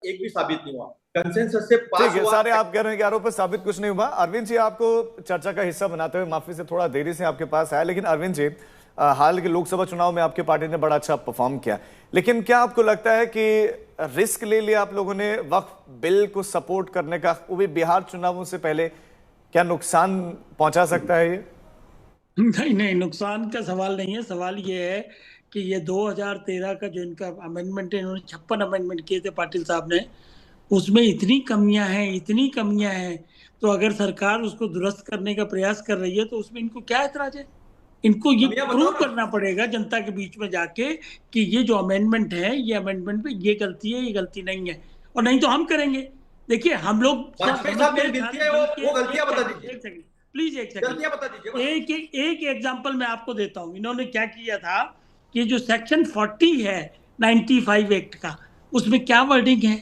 एक भी साबित नहीं हुआ, कंसेंसस से ठीक पास है, हुआ। सारे आप कह रहे हैं कि आरोप पर साबित कुछ नहीं हुआ। अरविंद जी, आपको चर्चा का हिस्सा बनाते हुए माफी से थोड़ा देरी से आपके पास आया, लेकिन अरविंद जी, हाल के लोकसभा चुनाव में आपकी पार्टी ने बड़ा अच्छा परफॉर्म किया, लेकिन क्या आपको लगता है कि रिस्क ले लिया आप लोगों ने वक्फ बिल को सपोर्ट करने का, वो भी बिहार चुनावों से पहले? क्या नुकसान पहुंचा सकता है ये? नहीं नहीं, नुकसान का सवाल नहीं है। सवाल ये है कि ये 2013 का जो इनका अमेंडमेंट है, इन्होंने 56 अमेंडमेंट किए थे पाटिल साहब ने, उसमें इतनी कमियां हैं, इतनी कमियां हैं। तो अगर सरकार उसको दुरुस्त करने का प्रयास कर रही है तो उसमें इनको क्या ऐतराज है? इनको ये कमियां प्रूव बताओ ना। करना पड़ेगा जनता के बीच में जाके कि ये जो अमेंडमेंट है, ये अमेंडमेंट में ये गलती है, ये गलती नहीं है, और नहीं तो हम करेंगे। देखिए, हम लोग सब वाजपेयी साहब समझते मेरी हैं विनती सारे है, बिल वो के। गलतियां बता दीजिए, एक सेकंड प्लीज, एक सेकंड। गलतियां बता दीजिए बस। एक एग्जांपल मैं आपको देता हूं। इन्होंने क्या किया था कि जो सेक्शन 40 है 95 एक्ट का, उसमें क्या वर्डिंग है,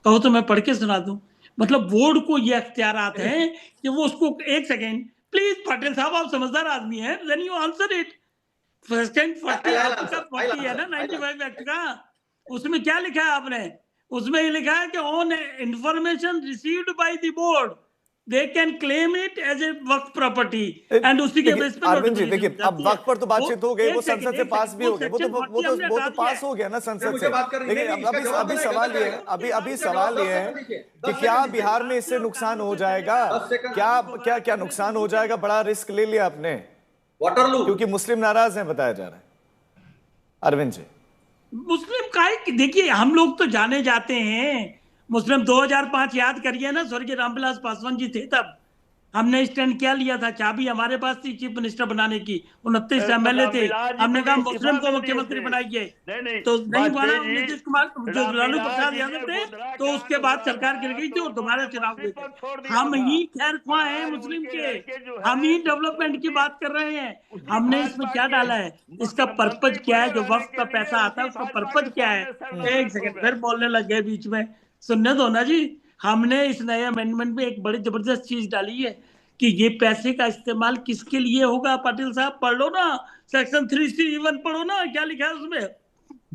कहो तो मैं पढ़ के सुना दूं। मतलब बोर्ड को ये अख्तियारात हैं कि वो उसको, एक सेकेंड प्लीज पाटिल साहब, आप समझदार आदमी हैं, then you answer it. Section 40 आपका 40 है ना 95 एक्ट का, उसमें क्या लिखा है आपने? उसमें ये लिखा है कि on information received by the board they can claim it as a waqf property and उसी के बेस पे अरविंद जी, नोटिफिकेशन देखिए, अब जाती है। वक्त पर तो बातचीत हो गई, वो संसद से पास भी हो गया, वो तो सेक्शन 40 हमने वो हटा तो दिया पास है। हो गया ना संसद मुझे से। बात करनी लेकिन नहीं, इसका अभी जवाब अभी देना सवाल ये है, गलत अभी इसका सवाल जवाब ये 10 है सेकंड दीजिए, कि 10 क्या सेकंड दीजिए। बिहार में इससे नुकसान हो जाएगा? 10 सेकंड। क्या क्या क्या नुकसान हो जाएगा? बड़ा रिस्क ले लिया आपने, वाटरलू। क्योंकि मुस्लिम नाराज हैं बताया जा रहा है। अरविंद जी, मुस्लिम का देखिए, हम लोग तो जाने जाते हैं मुस्लिम। 2005 याद करिए ना, स्वर्गीय रामविलास पासवान जी थे तब, हमने स्टैंड क्या लिया था? चाबी हमारे पास थी चीफ मिनिस्टर बनाने की, 29 एमएलए थे, रामविलास जी हमने को कहा भी इस्तीफा मुस्लिम को दे दिए मुख्यमंत्री थे। बनाइए, नहीं नहीं, तो नहीं बना। वाजपेयी नीतीश जी, कुमार, जो लालू रामविलास प्रसाद जी यादव ने थे, गोधरा तो उसके कांड बाद सरकार गिर उठाया गई थी तो और दोबारा उन्होंने चुनाव हुए मंत्री थे। पद छोड़ दिया हम था। ही खैर ख्वाह और हैं आज मुस्लिम उनके के, लड़के जो हम है ही तो डेवलपमेंट की उसी बात कर रहे हैं। उसी हमने इसमें भाजपा क्या के डाला है? इसका मंत्री पर्पज क्या बने है? जो रहने वक्त के का लिए पैसा आता उसी है, उसका भाजपा पर्पज के क्या है? सामने एक सर्वस्व खो सेकंड, गए। फिर बोलने लग गए बीच में, सुनने दो ना जी। हमने इस नए अमेंडमेंट में एक बड़ी जबरदस्त चीज डाली है कि ये पैसे का इस्तेमाल किसके लिए होगा। पाटिल साहब पढ़ लो ना, सेक्शन 3C1 पढ़ो ना, क्या लिखा है उसमें?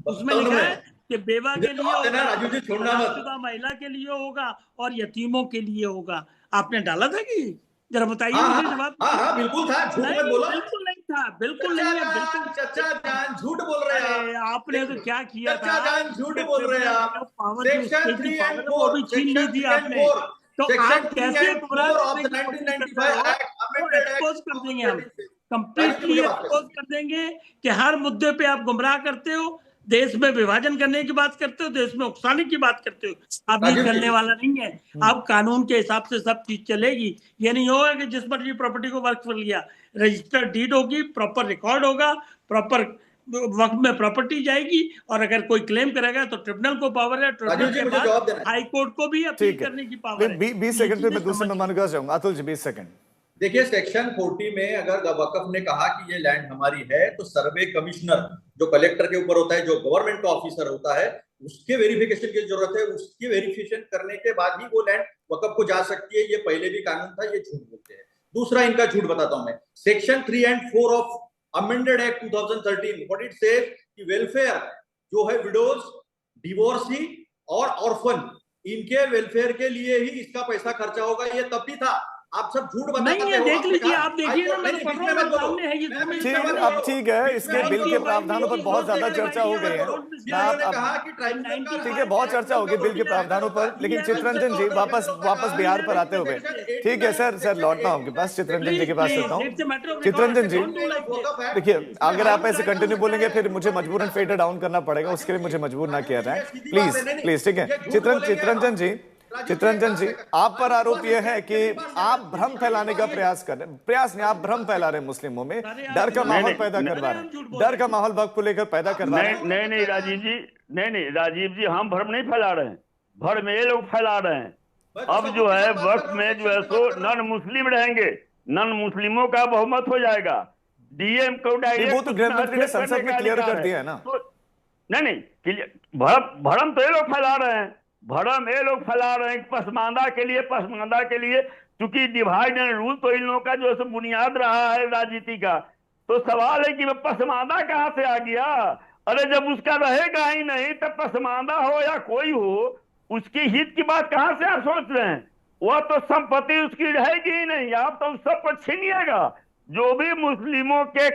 उसमें बताता हूं ना लिखा मैं, है कि बेवा मुझे के लिए जवाब देना होगा, है, राजू जी छोड़ना मत। तलाकशुदा महिला के लिए होगा, और यतीमों के लिए होगा। आपने डाला था कि? जरा बताइए, हाँ मुझे हाँ जवाब हाँ दीजिए। हाँ, बिल्कुल था, झूठ मत नहीं, बोलो। बिल्कुल नहीं था, बिल्कुल चचा नहीं है, बिल्कुल। जान, चचा जान, झूठ बोल रहे हैं अरे, आप। आपने तो देखिए, क्या किया था चचा जान झूठ कि बोल रहे हैं ट्रिब्यूनल आप। जो पावर, जो सेक्शन स्टेट की 3 एंड पावर है, वो 4, भी छीन ली सेक्शन थी 3 एंड आपने। 4, तो सेक्शन आप 3 कैसे एंड गुमराह 4 ऑफ करने द की कोशिश करते 1995 हो? एक्ट, वो अमेंडेड एक्सपोज एक्ट कर देंगे हम, 2013 से। राजू जी कंप्लीटली मुझे बात एक्सपोज करें। कर देंगे कि हर मुद्दे पे आप गुमराह करते हो, देश में विभाजन करने की बात करते हो, देश में उकसाने की बात करते हो। अब ये राजीव जी, चलने वाला नहीं है। अब कानून के हिसाब से सब चीज चलेगी। ये नहीं होगा कि जिस मर्जी प्रॉपर्टी को वर्क कर लिया, रजिस्टर्ड डीड होगी, प्रॉपर रिकॉर्ड होगा, प्रॉपर वक्त में प्रॉपर्टी जाएगी, और अगर कोई क्लेम करेगा तो ट्रिब्यूनल को पावर है, राजीव ट्रिब्यूनल जी के मुझे बाद जवाब देना है। हाई कोर्ट को भी अपील ठीक है, करने की पावर है। 20 ये सेकंड पे चीजें मैं दूसरे समझ मेहमान के पास जाऊंगा। अतुल जी, 20 सेकंड। देखिए, सेक्शन 40 में अगर वकफ ने कहा कि ये लैंड हमारी है, तो सर्वे कमिश्नर जो कलेक्टर के ऊपर होता है, जो गवर्नमेंट का ऑफिसर होता है, उसके वेरिफिकेशन की जरूरत है। उसकी वेरिफिकेशन करने के बाद ही वो लैंड वकफ को जा सकती है। ये पहले भी कानून था, ये झूठ बोलते हैं। दूसरा इनका झूठ बताता हूं मैं। Section 3 and 4 of amended act 2013, what it says कि वेलफेयर जो है, विडोज, डिवोर्सी और ऑर्फन, इनके वेलफेयर के लिए ही इसका पैसा खर्चा होगा। ये तब भी था। आप सब झूठ नहीं बताते है, हो। देख आपने लीजिए, कहा आप हाई देखिए ना, कोर्ट, मैं नहीं तो नहीं, पढ़ बीच रहा में हूँ, मत मेरे बोलो। सामने है, ये 2 मिनट बीच में ठीक, मत सामने अब है। बोलो। ठीक है, बीच में इसके मत बिल बोलो। के 95 प्रावधानों पर में बहुत ज्यादा ये चर्चा हो दिया गई है। कोर्ट में मैं दिया इन्होंने है। कहा कि इन ट्राइब्यूनल का ठीक है, 95 बहुत एक्ट चर्चा होगी बिल के प्रावधानों पर, लेकिन चित्ररंजन जी, वापस वापस बिहार पर आते हुए, ठीक है सर, लौटता हूं आपके पास, चित्ररंजन जी प्लीज के पास चलता प्लीज, हूं। It's a matter of record, Chittaranjan ji, don't do like this. देखिए, इसमें अगर हाई आप ऐसे कोर्ट कंटिन्यू का बोलेंगे फिर मुझे प्रॉपर्टी मजबूरन जा फेडर सकती डाउन करना पड़ेगा, है। उसके लिए मुझे मजबूर ना राजू किया जी, जाए, ये सीधी बात प्लीज है। नहीं नहीं, प्लीज, ठीक है। ये झूठ बोलेंगे चित्ररंजन जी, राजू जी, एक चित्ररंजन बात जी, सेकंड, आप पर बस आरोप बस यह एक है कि एक बार आप सेकंड, भ्रम फैलाने का प्रयास कर रहे हैं, प्रयास नहीं, आप भ्रम फैला रहे हैं मुस्लिमों में, अरे आप डर का झूठ नहीं माहौल बोल पैदा नहीं करवा अरे रहे हम झूठ हैं, बोल डर रहे का हैं। माहौल वक्त को लेकर पैदा करवा रहे नहीं हैं। नहीं नहीं राजीव जी, नहीं नहीं राजीव जी, हम भ्रम नहीं फैला रहे हैं, भ्रम ये लोग फैला रहे हैं। मैं तो अब सबूत जो के है साथ बात कर वक्त रहा हूँ, में जो सेक्शन है की सो बात कर रहा हूँ। नन मुस्लिम रहेंगे, नन मुस्लिमों का बहुमत हो जाएगा। डीएम को नहीं, वो डायरेक्ट तो उसमें गृह मंत्री ने हस्तक्षेप करने संसद में का क्लियर अधिकार कर है। दिया है ना। तो नहीं नहीं, भ्रम भ्रम तो ये लोग फैला रहे हैं, भ्रम ये लोग फैला रहे हैं पसमानदा के लिए, पसमानदा के लिए, क्योंकि डिवाइड एंड रूल तो इन लोगों का जो है बुनियाद रहा है राजनीति का। तो सवाल है कि वह पसमानदा कहां से आ गया? अरे जब उसका रहेगा ही नहीं, तब पसमानदा हो या कोई हो, उसकी हित की बात कहां से आप सोच रहे हैं? वह तो संपत्ति उसकी रहेगी ही नहीं, आप तो उस सबको छीनिएगा। जो भी मुस्लिमों के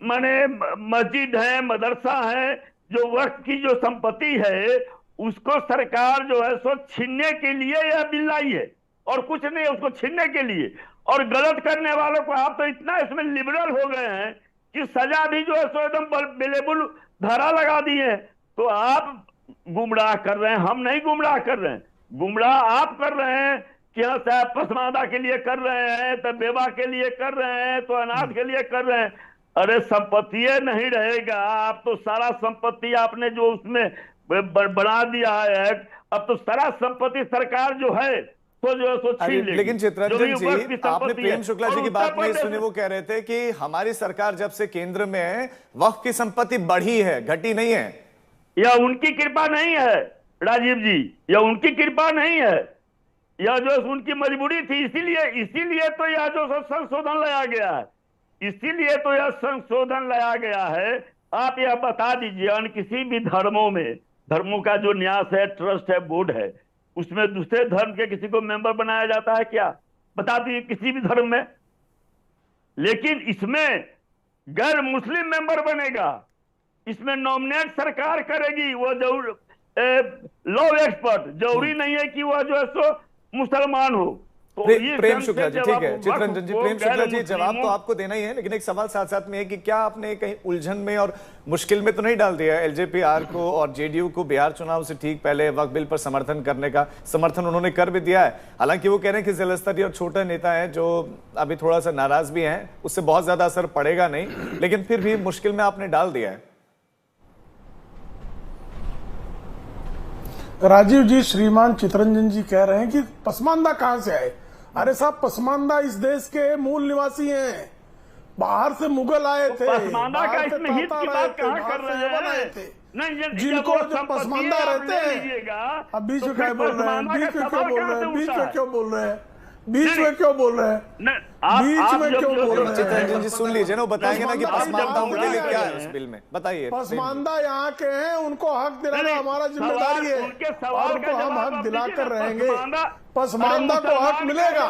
माने मस्जिद है, मदरसा है, जो वक्त की जो संपत्ति है, उसको सरकार जो है सो छीनने के लिए यह बिल लाई है और कुछ नहीं, उसको छीनने के लिए। और गलत करने वालों को आप तो इतना इसमें लिबरल हो गए हैं कि सजा भी जो है सो एकदम बेलेबुल धारा लगा दी है। तो आप गुमराह कर रहे हैं, हम नहीं गुमराह कर रहे हैं। गुमराह आप कर रहे हैं कि हाँ साहब पसमानदा के लिए कर रहे हैं, तो बेवा के लिए कर रहे हैं, तो अनाथ के लिए कर रहे हैं। अरे संपत्ति नहीं रहेगा, आप तो सारा संपत्ति आपने जो उसमें बना दिया है, अब तो सारा संपत्ति सरकार जो है तो जो है सो छीन लेगी। लेकिन चित्रंजन जी, आपने प्रेम शुक्ला जी की बात नहीं सुनी। वो कह रहे थे कि हमारी सरकार जब से केंद्र में है वक्फ की संपत्ति बढ़ी है, घटी नहीं है। यह उनकी कृपा नहीं है राजीव जी, यह उनकी कृपा नहीं है, यह जो उनकी मजबूरी थी। इसीलिए तो यह जो संशोधन लाया गया है, इसीलिए तो यह संशोधन लाया गया है। आप यह बता दीजिए, अन्य किसी भी धर्मों का जो न्यास है, ट्रस्ट है, बोर्ड है, उसमें दूसरे धर्म के किसी को मेंबर बनाया जाता है क्या? बता दीजिए किसी भी धर्म में। लेकिन इसमें गैर मुस्लिम मेंबर बनेगा, इसमें नॉमिनेट सरकार करेगी। वो जरूर लॉ एक्सपर्ट, जरूरी नहीं है कि वह जो है सो मुसलमान हो। तो प्रेम शुक्ला जी, ठीक है चित्रंजन जी, प्रेम शुक्ला जी, जवाब तो आपको देना ही है, लेकिन एक सवाल साथ साथ में है कि क्या आपने कहीं उलझन में और मुश्किल में तो नहीं डाल दिया एलजेपीआर को और जेडीयू को? बिहार चुनाव से ठीक पहले वक्फ बिल पर समर्थन करने का समर्थन उन्होंने कर भी दिया है। हालांकि वो कह रहे हैं कि जिला स्तरीय और छोटे नेता हैं जो अभी थोड़ा सा नाराज भी हैं, उससे बहुत ज्यादा असर पड़ेगा नहीं, लेकिन फिर भी मुश्किल में आपने डाल दिया है। राजीव जी, श्रीमान चित्रंजन जी कह रहे हैं कि पसमानदा कहां से आए? अरे साहब, पसमानदा इस देश के मूल निवासी हैं, बाहर से मुगल आए थे, पसमानदा का इसमें हित की बात कहां कर रहे हैं? जिनको जो पसमानदा रहते हैं, अब बीच में क्या बोल रहे हैं? बीच में क्यों बोल रहे हैं? बीच में क्यों बोल रहे हैं? बीच में क्यों बोल रहे हैं? बीच में क्यों बोल रहे हैं? चित्रंजन जी सुन लीजिए ना, वो बताएंगे ना कि पसमानदाओं के लिए क्या है उस बिल में, बताइए। पसमानदा यहाँ के हैं, उनको हक दिलाना हमारा जिम्मेदारी है और उनको हम हक दिलाकर रहेंगे। पसमानदा को हक मिलेगा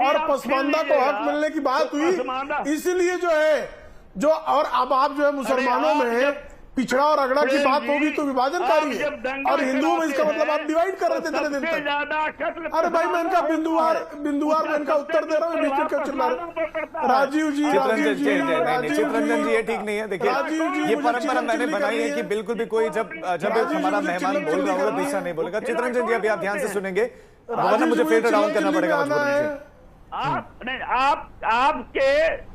और पसमानदा को हक मिलने की बात हुई, इसीलिए जो है जो, और अब आप जो है मुसलमानों में पिछड़ा और अगड़ा की बात होगी तो विभाजनकारी है, और हिंदुओं में इसका मतलब आप डिवाइड कर रहे थे इतने दिन तक। अरे भाई, मैं इनका बिंदुवार में इनका उत्तर दे रहा हूँ, बीच में क्यों चिल्ला रहे? राजीव जी, चित्रंजन जी, ये ठीक नहीं है। देखिए, ये परंपरा मैंने बनाई है कि बिल्कुल भी कोई जब हमारा मेहमान बोल रहा होगा दूसरा नहीं बोलेगा। चित्रंजन जी, अभी आप ध्यान से सुनेंगे, वरना मुझे फिल्टर डाउन करना पड़ेगा मजबूरी से। आपके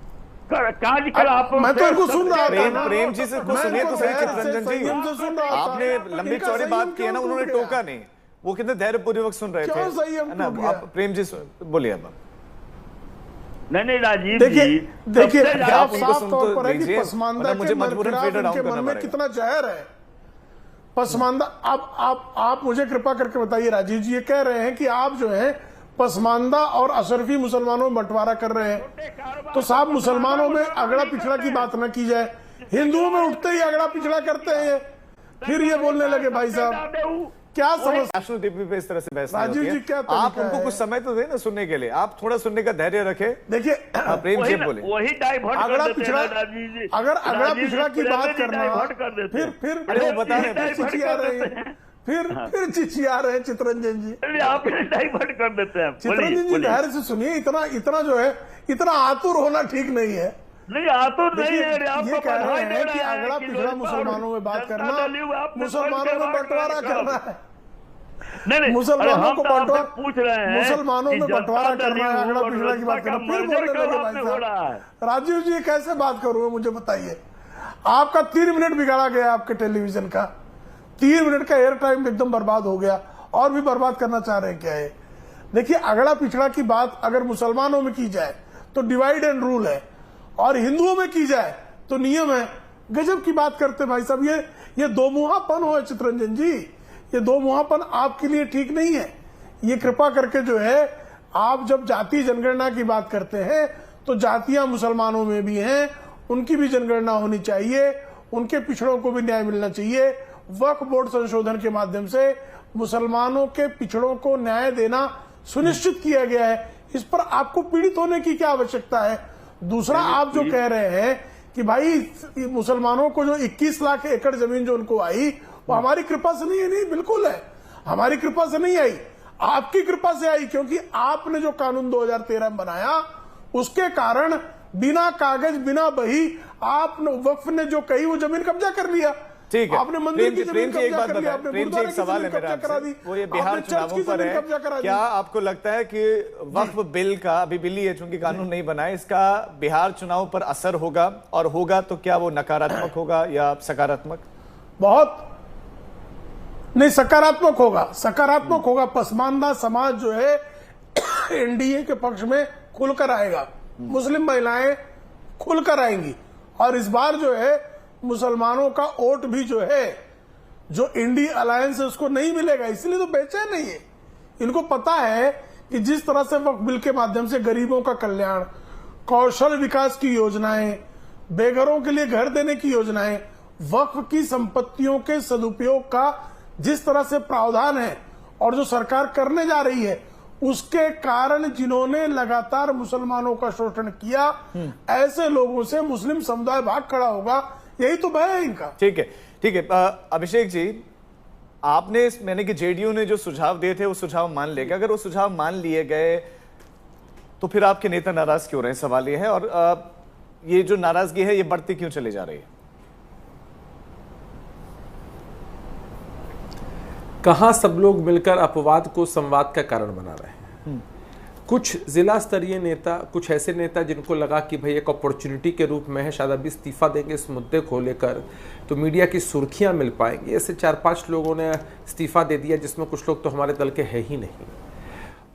कार्यकलाप मैं तो इनको सुन रहा था। प्रेम जी से कुछ सुनिए तो सही चित्रंजन जी, आपने लंबी चौड़ी बात की है ना, उन्होंने टोका नहीं, वो कितने धैर्यपूर्वक सुन रहे थे ना। आप प्रेम जी बोलिए। अब नहीं राजीव देखिए आप उनको सुन तो लीजिए, पसमानदा मुझे मजबूरन फिल्टर डाउन करना पड़ेगा। कितना जहर है पसमानदा। अब आप मुझे कृपा करके बताइए राजीव जी, ये कह रहे हैं कि आप जो है पसमानदा और अशरफी मुसलमानों में बंटवारा कर रहे हैं, तो साहब मुसलमानों में अगड़ा पिछड़ा की बात न की जाए, हिंदुओं में उठते ही अगड़ा पिछड़ा करते हैं, फिर ये बोलने लगे। भाई साहब, क्या समझ नेशनल टीवी पे इस तरह से बहस राजीव जी, क्या आप उनको कुछ समय तो दे ना सुनने के लिए, आप थोड़ा सुनने का धैर्य रखें। देखिए, प्रेम जी बोले, वही डाइवर्ट अगड़ा पिछड़ा, अगर अगड़ा पिछड़ा की बात करना, फिर अरे वो बता रहे चिचिया रहे हैं, फिर चिचिया रहे हैं चित्रंजन जी, आप डाइवर्ट कर देते हैं। चित्रंजन जी धैर्य से सुनिए, इतना जो है, इतना आतुर होना ठीक नहीं है। नहीं, आतुर नहीं है। ये कह रहे हैं कि अगड़ा पिछड़ा मुसलमानों में बात करना, मुसलमानों में बंटवारा करना है। नहीं, मुसलमानों को बंटवारा पूछ रहे हैं, मुसलमानों में बंटवारा करना है, अगड़ा पिछड़ा की बात करना, फिर बोलने लगे। भाई साहब, राजीव जी कैसे बात करूं, मुझे बताइए। आपका 3 मिनट बिगाड़ा गया, आपके टेलीविजन का 3 मिनट का एयर टाइम एकदम बर्बाद हो गया, और भी बर्बाद करना चाह रहे हैं क्या है? देखिए, अगड़ा पिछड़ा की बात अगर मुसलमानों में की जाए तो डिवाइड एंड रूल है, और हिंदुओं में की जाए तो नियम है। गजब की बात करते भाई साहब, ये दो मुहापन हो चित्रंजन जी, ये दो मुहापन आपके लिए ठीक नहीं है। ये कृपा करके जो है, आप जब जातीय जनगणना की बात करते हैं तो जातियां मुसलमानों में भी हैं, उनकी भी जनगणना होनी चाहिए, उनके पिछड़ों को भी न्याय मिलना चाहिए। वक्फ बोर्ड संशोधन के माध्यम से मुसलमानों के पिछड़ों को न्याय देना सुनिश्चित किया गया है। इस पर आपको पीड़ित होने की क्या आवश्यकता है? दूसरा, आप जो कह रहे हैं कि भाई मुसलमानों को जो 21 लाख एकड़ जमीन जो उनको आई वो हमारी कृपा से नहीं है। नहीं, बिल्कुल है, हमारी कृपा से नहीं आई, आपकी कृपा से आई, क्योंकि आपने जो कानून 2013 में बनाया उसके कारण बिना कागज बिना बही आप वक्फ ने जो कही वो जमीन कब्जा कर लिया। ठीक है, आपने मंदिर की जमीन एक बात कब्जा कर लिया, बताएं, प्रेम जी एक सवाल है मेरा आपसे, वो ये बिहार चुनावों पर है। क्या आपको लगता है कि वक्फ बिल का, अभी बिल ही है चूंकि कानून नहीं बना है, इसका बिहार चुनाव पर असर होगा, और होगा तो क्या वो नकारात्मक होगा या सकारात्मक? बहुत नहीं, सकारात्मक होगा, सकारात्मक होगा। पसमानदा समाज जो है एनडीए के पक्ष में खुलकर आएगा, मुस्लिम महिलाएं खुलकर आएंगी, और इस बार जो है मुसलमानों का वोट भी जो है, जो इंडिया अलायंस है उसको नहीं मिलेगा। इसलिए तो बेचैन नहीं है, इनको पता है कि जिस तरह से वक्फ बिल के माध्यम से गरीबों का कल्याण, कौशल विकास की योजनाएं, बेघरों के लिए घर देने की योजनाएं, वक्फ की संपत्तियों के सदुपयोग का जिस तरह से प्रावधान है और जो सरकार करने जा रही है, उसके कारण जिन्होंने लगातार मुसलमानों का शोषण किया, ऐसे लोगों से मुस्लिम समुदाय भाग खड़ा होगा, यही तो भय है इनका। ठीक है, ठीक है। अभिषेक जी, आपने मैंने कि जेडीयू ने जो सुझाव दिए थे वो सुझाव मान लेगा, अगर वो सुझाव मान लिए गए तो फिर आपके नेता नाराज क्यों रहे? सवाल ये है, और ये जो नाराजगी है ये बढ़ती क्यों चली जा रही है? कहां सब लोग मिलकर अपवाद को संवाद का कारण बना रहे हैं। कुछ जिला स्तरीय नेता, कुछ ऐसे नेता जिनको लगा कि भाई एक अपॉर्चुनिटी के रूप में है, शायद अभी इस्तीफा देंगे इस मुद्दे को लेकर तो मीडिया की सुर्खियां मिल पाएंगी, ऐसे 4-5 लोगों ने इस्तीफा दे दिया, जिसमें कुछ लोग तो हमारे दल के है ही नहीं।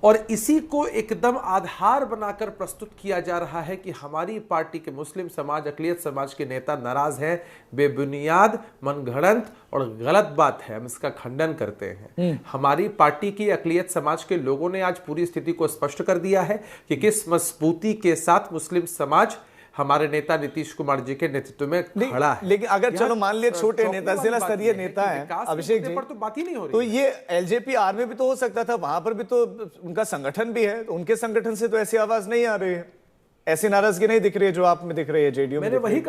और इसी को एकदम आधार बनाकर प्रस्तुत किया जा रहा है कि हमारी पार्टी के मुस्लिम समाज, अक़लियत समाज के नेता नाराज हैं। बेबुनियाद, मनगढ़ंत और गलत बात है, हम इसका खंडन करते हैं। हमारी पार्टी की अक़लियत समाज के लोगों ने आज पूरी स्थिति को स्पष्ट कर दिया है कि किस मजबूती के साथ मुस्लिम समाज हमारे नेता नीतीश कुमार जी के नेतृत्व में खड़ा है। लेकिन अगर चलो मान लिया छोटे नेता, जिला स्तरीय नेता है अभिषेक जी, पर तो बात ही नहीं हो रही, तो ये एलजेपी आर में भी तो हो सकता था, वहां पर भी तो उनका संगठन भी है, तो उनके संगठन से तो ऐसी आवाज नहीं आ रही है, ऐसी नाराजगी नहीं दिख रही है जो आप में दिख रही है जेडीयू में। मैंने वही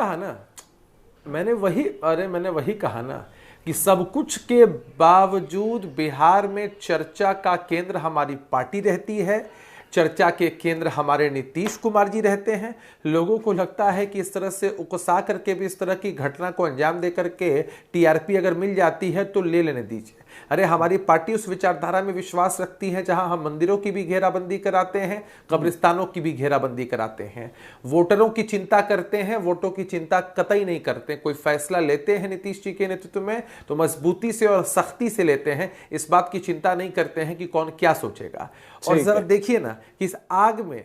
कहा ना कि सब कुछ के बावजूद बिहार में चर्चा का केंद्र हमारी पार्टी रहती है, चर्चा के केंद्र हमारे नीतीश कुमार जी रहते हैं। लोगों को लगता है कि इस तरह से उकसा करके भी इस तरह की घटना को अंजाम दे करके टीआरपी अगर मिल जाती है तो ले लेने दीजिए। अरे हमारी पार्टी उस विचारधारा में विश्वास रखती है जहां हम मंदिरों की भी घेराबंदी कराते हैं, कब्रिस्तानों की भी घेराबंदी कराते हैं, वोटरों की चिंता करते हैं, वोटों की चिंता कतई नहीं करते। कोई फैसला लेते हैं नीतीश जी के नेतृत्व में तो मजबूती से और सख्ती से लेते हैं, इस बात की चिंता नहीं करते हैं कि कौन क्या सोचेगा। और जरा देखिए ना कि इस आग में,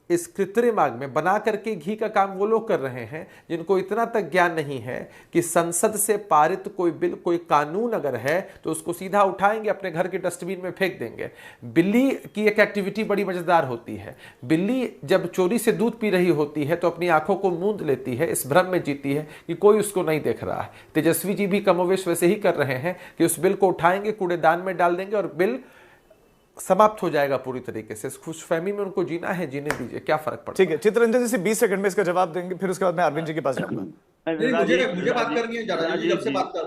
इस कृत्रिम आग में बना करके घी का काम वो लोग कर रहे हैं जिनको इतना तक ज्ञान नहीं है कि संसद से पारित कोई बिल, कोई कानून अगर है तो उसको सीधा उठाएंगे, अपने घर के डस्टबिन में फेंक देंगे। बिल्ली की एक एक्टिविटी बड़ी मजेदार होती है। बिल्ली जब चोरी से दूध पी रही होती है तो अपनी आंखों को मूंद लेती है, इस भ्रम में जीती है कि कोई उसको नहीं देख रहा है। तेजस्वी जी भी कमोवेश वैसे ही कर रहे हैं कि उस बिल को उठाएंगे, कूड़ेदान में डाल देंगे और बिल समाप्त हो जाएगा पूरी तरीके से। खुशफहमी में उनको जीना है, जीने दीजिए, क्या फर्क पड़ता है। ठीक है, चित्ररंजन जी से 20 सेकंड में इसका जवाब देंगे, फिर उसके बाद मैं अरविंद जी के पास जाऊंगा। मुझे बात करनी है, जब से बात कर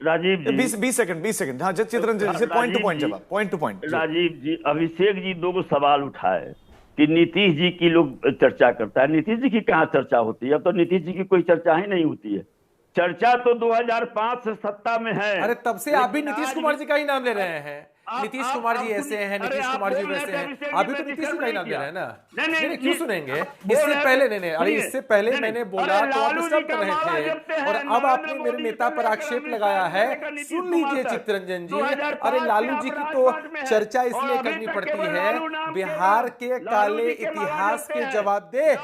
राजीव जी 20 सेकंड। हाँ, चित्ररंजन जी से पॉइंट टू पॉइंट जवाब, पॉइंट टू पॉइंट। राजीव जी, अभिषेक जी 2 सवाल उठाए कि नीतीश जी की लोग चर्चा करता है। नीतीश जी की कहाँ चर्चा होती है? अब तो नीतीश जी की कोई चर्चा ही नहीं होती है। चर्चा तो 2005 से सत्ता में है। अरे तब से आप भी नीतीश कुमार जी का ही नाम ले रहे हैं। नीतीश कुमार जी ऐसे हैं, नीतीश कुमार जी वैसे हैं, अभी तो नीतीश जी का ही नाम ले रहे हैं ना। नहीं, क्यों सुनेंगे? इससे पहले नहीं, अरे इससे पहले मैंने बोला तो आप डिस्टर्ब कर रहे थे, और अब आपने मेरे नेता पर आक्षेप लगाया है। सुन लीजिए चित्ररंजन जी, अरे लालू जी की तो चर्चा इसलिए करनी पड़ती है, बिहार के काले इतिहास के जवाब दे।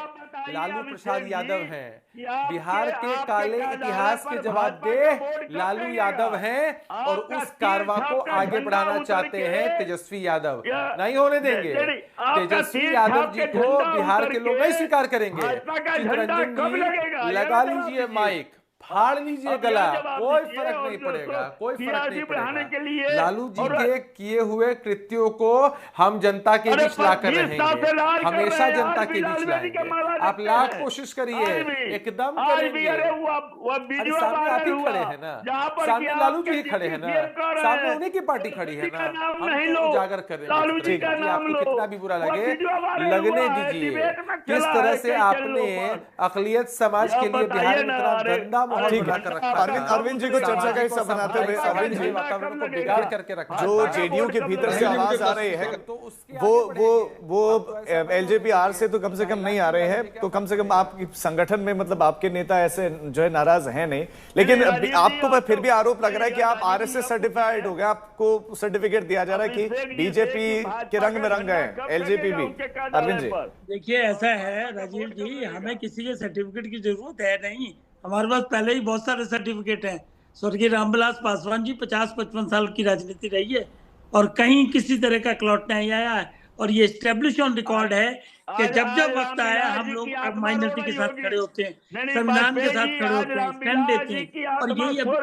लालू प्रसाद यादव हैं, बिहार के काले इतिहास के जवाब दे लालू यादव हैं, और उस कारवा को आगे बढ़ाना चाहते हैं तेजस्वी यादव। नहीं होने देंगे। तेजस्वी यादव जी को बिहार के लोग नहीं स्वीकार करेंगे। चित्ररंजन जी लगा लीजिए माइक, फाड़ लीजिए अब गला, ये जवाब कोई दीजिए। फर्क और नहीं जो पड़ेगा, कोई फर्क TRP नहीं बढ़ाने के लिए पड़ेगा। लालू जी और के किए हुए कृत्यों को हम जनता के अरे बीच लाकर 25 साल से राज रहेंगे, कर रहे हमेशा हैं, जनता आज के भी बीच लालू जी का लाएंगे। माला आप जपते लाख हैं। कोशिश करिए, आज भी एकदम आज भी करेंगे। अरे वो वीडियो सामने आप ही वायरल खड़े हुआ हैं ना, जहां पर सामने कि लालू आपके जी ही खड़े हैं ना, शेयर कर रहे सामने हैं। उन्हीं की पार्टी खड़ी है जी ना, का नाम हम नहीं तो लो, उजागर करेंगे लालू जी का चित्रंजन जी, नाम आपको लो। कितना भी बुरा वो लगे वीडियो वायरल लगने हुआ है, दीजिए। डिबेट में किस चला तरह है से कई आपने चैनलों पर। अकलियत समाज यह के लिए बताइए बिहार में ना, इतना अरे- गंदा माहौल अरे बना कर रखा अरविंद था, अरविंद जी को चर्चा का हिस्सा बनाते हुए अरविंद जी वातावरण को बिगाड़ करके रखा जो था। जेडीयू के भीतर से लगेगा? आवाज आ रही है तो उसके वो आगे बढ़ेंगे। वो अब तो ऐसा एलजेपी आर से तो कम से कम नहीं आ रहे हैं, तो कम से कम आपकी संगठन में मतलब आपके नेता ऐसे जो है नाराज हैं नहीं, लेकिन नहीं, राजीव जी, आपको पर फिर भी आपको- आरोप लग रहा है कि आप राजीव जी, आरएसएस आपको सर्टिफाइड हो गए, आपको सर्टिफिकेट दिया जा रहा है कि बीजेपी के रंग में रंग गए, एलजेपी भी। अरविंद जी देखिए ऐसा है राजीव जी, हमें किसी के सर्टिफिकेट की जरूरत है नहीं, हमारे पास पहले ही बहुत सारे सर्टिफिकेट हैं। स्वर्गीय रामविलास पासवान जी 50-55 साल की राजनीति रही है और कहीं किसी तरह का क्लॉट नहीं आया है, और ये स्टेब्लिश ऑन रिकॉर्ड है कि जब जब वक्त आया हम लोग माइनॉरिटी के साथ खड़े होते हैं, संविधान के साथ खड़े होते हैं, स्टैंड देते हैं, और यही अब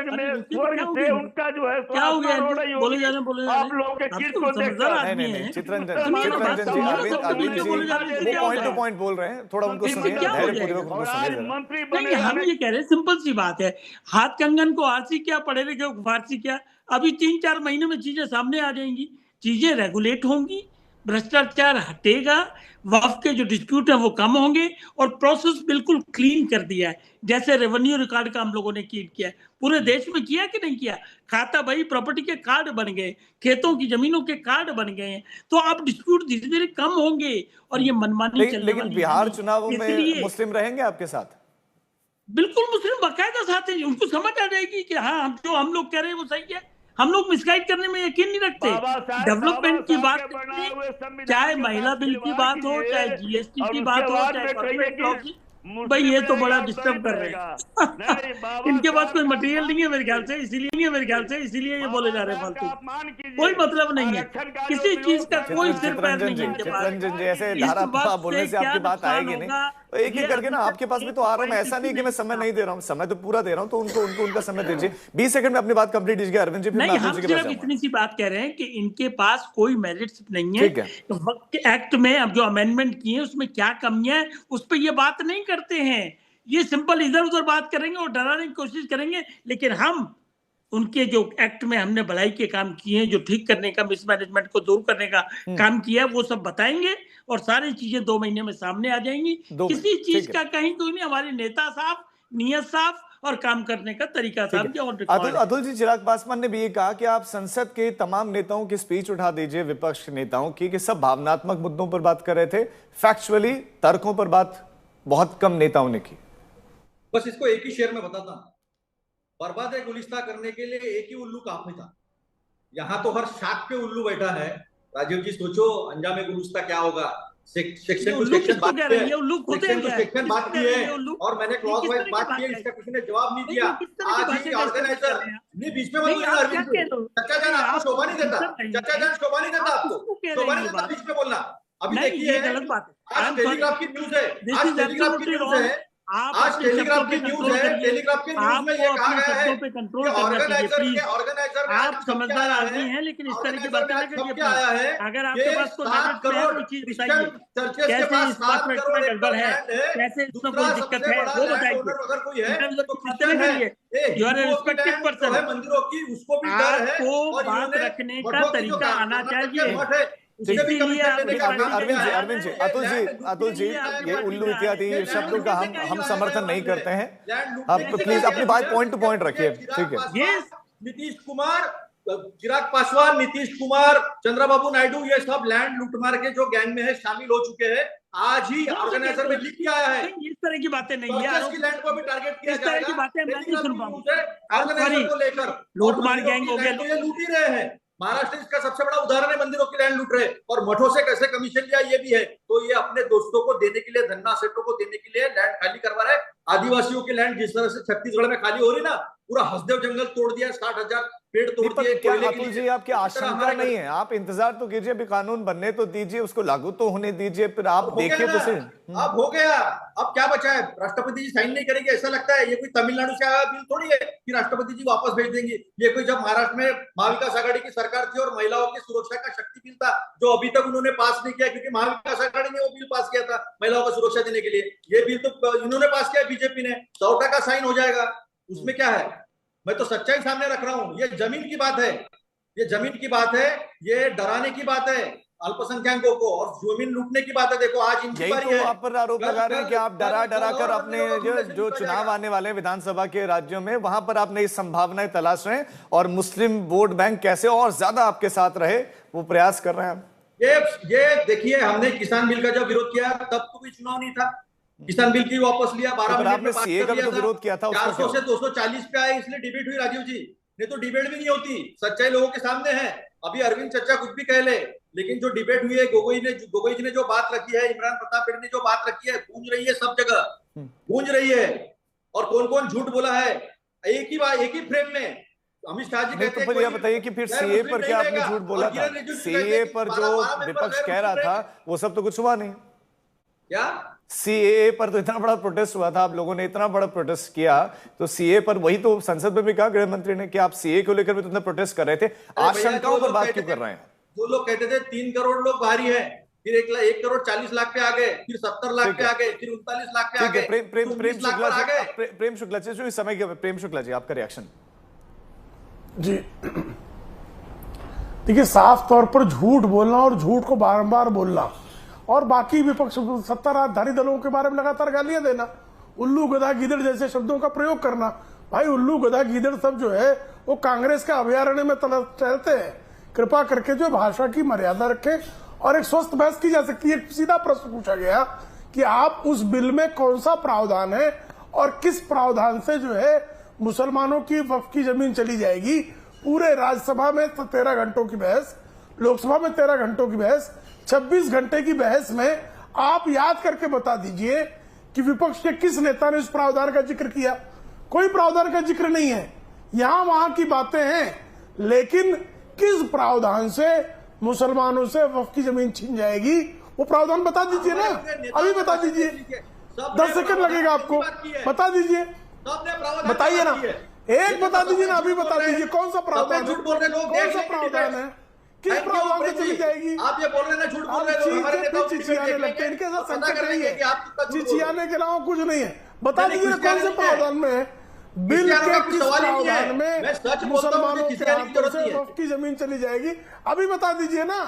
स्वर्ग से उनका जो है क्या हो गया? बोले जा रहे बोले आप लोगों के किट को समझदार देखकर आदमी नहीं है। चित्रंजन सुनिए ना बात, चित्रंजन जी, सुनिए ना, अरविंद जी बोले जा रहे हैं, वो क्या पॉइंट होता टू है? पॉइंट बोल रहे हैं, थोड़ा उनको इसमें सुनिए, क्या हो धैर्यपूर्वक जाएगा? उनको और सुनिए आज जरा। मंत्री नहीं, बने हम ये कह रहे हैं सिंपल सी बात है, हाथ कंगन को आरसी क्या, पढ़े लिखे को फारसी क्या, अभी 3-4 महीने में चीजें सामने आ जाएंगी, चीजें रेगुलेट होंगी, भ्रष्टाचार हटेगा, वक्फ के जो डिस्प्यूट है वो कम होंगे, और प्रोसेस बिल्कुल क्लीन कर दिया है, जैसे रेवेन्यू रिकॉर्ड का हम लोगों ने किया है, पूरे देश में किया कि नहीं किया, खाता भाई प्रॉपर्टी के कार्ड बन गए, खेतों की जमीनों के कार्ड बन गए हैं, तो अब डिस्प्यूट धीरे धीरे कम होंगे और ये मनमानी चलने लेकिन वाली बिहार नहीं। चुनावों में इसलिए मुस्लिम रहेंगे आपके साथ? बिल्कुल मुस्लिम बाकायदा साथ हैं, उनको समझ आ जाएगी कि हाँ हम लोग कह रहे हैं वो सही है, हम लोग मिसगाइड करने में यकीन नहीं रखते। डेवलपमेंट की बात करें, चाहे महिला बिल की बात हो, चाहे जीएसटी की बात हो, चाहे कॉर्पोरेट लॉ की, भाई ये तो बड़ा डिस्टर्ब कर रहे हैं। इनके पास कोई मटेरियल नहीं है मेरे ख्याल से, इसीलिए ये बोले जा रहे हैं फालतू, कोई मतलब नहीं है, किसी चीज का कोई सिर पैर नहीं है इनके पास। चित्रंजन जी ऐसे इस धारा बात बोलने से क्या आपकी बात नुकसान आएगी नहीं, होगा, तो एक ये एक करके ना आपके पास भी तो आ रहा हूँ मैं, ऐसा नहीं कि मैं समय नहीं दे रहा हूँ, समय तो पूरा दे रहा हूँ, तो उनको उनका समय दीजिए। 20 सेकंड में अपनी बात कंप्लीट कीजिए अरविंद जी, फिर नहीं, मैं हम अरविंद जी के पास सिर्फ जाऊंगा। इतनी सी बात कह रहे हैं कि इनके पास कोई मेरिट्स नहीं है, ठीक है। वक्त एक्ट में अब जो अमेंडमेंट किए हैं उसमें क्या कमियां है उस पर ये बात नहीं करते हैं, ये सिंपल इधर उधर बात करेंगे और डराने की कोशिश करेंगे, लेकिन हम उनके जो एक्ट में हमने भलाई के काम किए हैं, जो ठीक करने का, मिसमैनेजमेंट को दूर करने का काम किया है, वो सब बताएंगे और सारी चीजें 2 महीने में सामने आ जाएंगी। किसी चीज का कहीं कोई नहीं, हमारे नेता साफ, नियत साफ और काम करने का तरीका साफ। अतुल जी, चिराग पासवान ने भी ये कहा कि आप संसद के तमाम नेताओं की स्पीच उठा दीजिए, विपक्ष के नेताओं की, कि सब भावनात्मक मुद्दों पर बात कर रहे थे, फैक्चुअली तर्कों पर बात बहुत कम नेताओं ने की। बस इसको एक ही शेर में बताता हूं, बर्बाद गुलिस्ता करने के लिए एक ही उल्लू काफी था, यहाँ तो हर शाख पे उल्लू बैठा है। राजीव जी सोचो अंजाम गुलिस्ता क्या होगा, सेक्शन टू सेक्शन बात की है और मैंने क्लॉज वाइज बात की है, इसका किसी ने जवाब नहीं दिया। आज ही ऑर्गेनाइजर नहीं, बीच में मत बोलना, चचा जान आपको शोभा नहीं देता, चचा जान शोभा नहीं देता, आपको शोभा नहीं देता बीच में बोलना। अभी देखिए आज टेलीग्राफ की न्यूज है, आज टेलीग्राफ की न्यूज है, आज टेलीग्राफ की न्यूज है, टेलीग्राफ की न्यूज में ये कहा गया है कि ऑर्गेनाइजर आप समझदार आदमी हैं, लेकिन इस तरह की बातें ना करिए। आया है अगर आपके पास कोई 7 करोड़ क्रिश्चियन चर्चेस के पास 7 करोड़ गड़बड़ है, कैसे इसमें कोई दिक्कत है वो बताइए। अगर कोई है तो क्रिश्चियन है, you are a respected person, मंदिरों की उसको भी डर है, आपको बात रखने का तरीका आना चाहिए। अरविंद जी, अतुल जी, ये उल्लू इत्यादि शब्दों का हम समर्थन नहीं करते हैं, आप प्लीज अपनी बात पॉइंट टू पॉइंट रखिए। ठीक है। नीतीश कुमार, चिराग पासवान, नीतीश कुमार, चंद्रबाबू नायडू, ये सब लैंड लूटमार के जो गैंग में है शामिल हो चुके हैं। आज ही ऑर्गेनाइजर में लिख के आया है, इस तरह की बातें नहीं है, की लैंड को भी टारगेट किया इस तरह की बातें मैं नहीं सुन पाऊंगा। ऑर्गेनाइजर को लेकर लूटमार गैंग हो गया, ये लूट ही रहे हैं। महाराष्ट्र इसका सबसे बड़ा उदाहरण है, मंदिरों की लैंड लूट रहे और मठों से कैसे कमीशन लिया ये भी है। तो ये अपने दोस्तों को देने के लिए, धन्ना सेठों को देने के लिए लैंड खाली करवा रहे हैं। आदिवासियों की लैंड जिस तरह से छत्तीसगढ़ में खाली हो रही ना, पूरा हसदेव जंगल तोड़ दिया, 60,000 पेड़ तोड़ दिए। क्या अतुल जी आपकी आशंका नहीं है? आप इंतजार तो कीजिए, अभी कानून बनने तो दीजिए, उसको लागू तो होने दीजिए, फिर आप देखिए तो सही। अब हो गया, अब क्या बचा है? राष्ट्रपति जी साइन नहीं करेंगे ऐसा लगता है? ये कोई तमिलनाडु से आया बिल थोड़ी है कि राष्ट्रपति जी वापस भेज देंगे। ये कोई जब महाराष्ट्र में महाविकास आघाड़ी की सरकार थी और महिलाओं की सुरक्षा का शक्ति बिल था जो अभी तक उन्होंने पास नहीं किया, क्योंकि महाविकास आघाड़ी ने वो बिल पास किया था महिलाओं को सुरक्षा देने के लिए। ये बिल तो इन्होंने पास किया बीजेपी ने, 100% साइन हो जाएगा, उसमें क्या है? मैं तो सच्चाई सामने रख रहा हूं। ये जमीन की बात है, ये जमीन की बात है, ये डराने की बात है अल्पसंख्यकों को और जमीन लूटने की बात है। देखो आज इनकी बारी है। तो आप पर आरोप लगा रहे हैं कि आप डरा कर अपने जो चुनाव आने वाले हैं विधानसभा के राज्यों में, वहां पर आप नई संभावनाएं तलाश रहे हैं और मुस्लिम वोट बैंक कैसे और ज्यादा आपके साथ रहे वो प्रयास कर रहे हैं। ये देखिए, हमने किसान बिल का जब विरोध किया तब तो कोई चुनाव नहीं था, किसान बिल की वापस लिया, 12 मिनट में पास कर दिया था, विरोध किया था, 400 से 240 पे आए, इसलिए डिबेट हुई राजीव जी। नहीं तो डिबेट भी नहीं होती, सच्चाई लोगों के सामने है। अभी अरविंद चचा कुछ भी कह ले, लेकिन जो डिबेट हुई है, गोगोई जी ने जो बात रखी है, इमरान प्रताप रेड्डी ने जो बात रखी है, गूंज रही है सब जगह, गूंज रही है। और कौन कौन झूठ बोला है एक ही बात, एक ही फ्रेम में। अमित शाह जी कहते हैं, तो यह बताइए कि फिर सीए पर क्या आपने झूठ बोला था? सीए पर जो विपक्ष कह रहा था वो सब तो कुछ हुआ नहीं। क्या सीएए पर तो इतना बड़ा प्रोटेस्ट हुआ था, आप लोगों ने इतना बड़ा प्रोटेस्ट किया, तो सीए पर वही तो संसद में भी कहा गृह मंत्री ने कि आप सीए को लेकर भी तो प्रोटेस्ट कर रहे थे। आशंकाओं पर बात क्यों कर रहे हैं? वो लोग कहते थे 3 करोड़ लोग बाहरी है, फिर 1 करोड़ 40 लाख पे आ गए, फिर 70 लाख पे आ गए, फिर 39 लाख पे आ गए। प्रेम शुक्ला जी, इस समय प्रेम शुक्ला जी आपका रिएक्शन जी। देखिए, साफ तौर पर झूठ बोलना और झूठ को बारंबार बोलना और बाकी विपक्ष सत्ताधारी दलों के बारे में लगातार गालियां देना, उल्लू गधा गीदड़ जैसे शब्दों का प्रयोग करना। भाई उल्लू गधा गीदड़ सब जो है वो कांग्रेस के अभयारण्य में टहलते हैं। कृपा करके जो भाषा की मर्यादा रखें और एक स्वस्थ बहस की जा सकती है। सीधा प्रश्न पूछा गया कि आप उस बिल में कौन सा प्रावधान है और किस प्रावधान से जो है मुसलमानों की वक्फ की जमीन चली जाएगी। पूरे राज्यसभा में 13 घंटों की बहस, लोकसभा में 13 घंटों की बहस, 26 घंटे की बहस में आप याद करके बता दीजिए कि विपक्ष के किस नेता ने इस प्रावधान का जिक्र किया। कोई प्रावधान का जिक्र नहीं है, यहां वहां की बातें हैं, लेकिन किस प्रावधान से मुसलमानों से वक्फ की जमीन छीन जाएगी वो प्रावधान बता दीजिए ना, अभी बता दीजिए। 10 सेकंड लगेगा आपको, बता दीजिए, बताइए ना, एक बता दीजिए ना, अभी बता दीजिए कौन सा प्रावधान है, कौन सा प्रावधान है, किस प्रावधान से चली जाएगी। आप ये बोल रहे हैं झूठ बोल रहे हैं, हमारे नेताओं को चिचियाने लगते हैं, इनके साथ संकट नहीं है, चिचियाने के अलावा कुछ नहीं है। बता दीजिए कौन से प्रावधान में, बिल के किस प्रावधान में मुसलमानों के हाथों से वक्फ की जमीन चली जाएगी, अभी बता दीजिए ना।